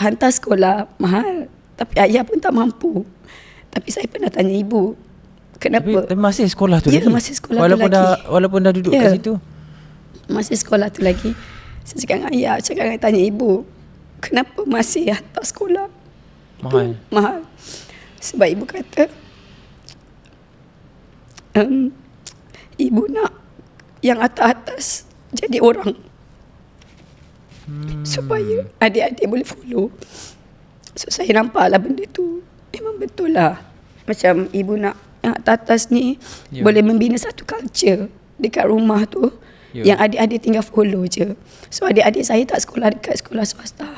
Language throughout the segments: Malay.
hantar sekolah mahal. Tapi ayah pun tak mampu. Tapi saya pernah tanya ibu, kenapa? Tapi masih sekolah tu lagi? Masih sekolah tu lagi. Walaupun dah duduk kat situ? Masih sekolah tu lagi. Saya cakap dengan ayah, cakap dengan tanya ibu, kenapa masih hantar sekolah? Mahal? Mahal. Sebab ibu kata, ibu nak yang atas-atas jadi orang. Supaya adik-adik boleh follow. So saya nampaklah benda tu memang betul lah. Macam ibu nak yang atas ni boleh membina satu culture dekat rumah tu, yang adik-adik tinggal follow je. So adik-adik saya tak sekolah dekat sekolah swasta.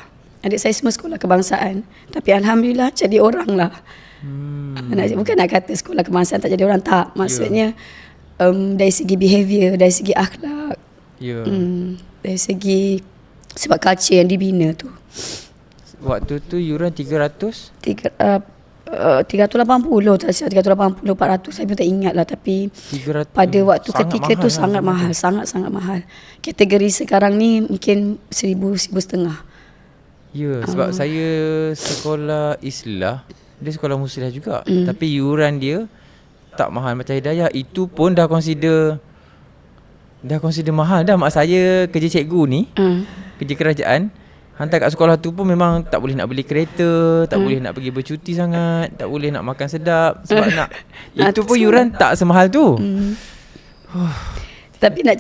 Adik saya semua sekolah kebangsaan. Tapi alhamdulillah jadi orang lah. Bukan nak kata sekolah kebangsaan tak jadi orang, tak. Maksudnya dari segi behaviour, dari segi akhlak, dari segi sebab culture yang dibina tu. Waktu tu yuran 380 tak silap, 380, 400 saya pun tak ingat lah. Tapi pada waktu ketika tu sangat mahal. Sangat-sangat mahal. Kategori sekarang ni mungkin 1,000-1,500. Ya, sebab saya sekolah Islah, dia sekolah Musliah juga. Tapi yuran dia tak mahal macam Hidayah. Itu pun dah consider mahal dah. Mak saya kerja cikgu ni, kerja kerajaan, hantar kat sekolah tu pun memang tak boleh nak beli kereta, tak boleh nak pergi bercuti sangat, tak boleh nak makan sedap. Sebab nak itu pun yuran tak semahal tu. Tapi nak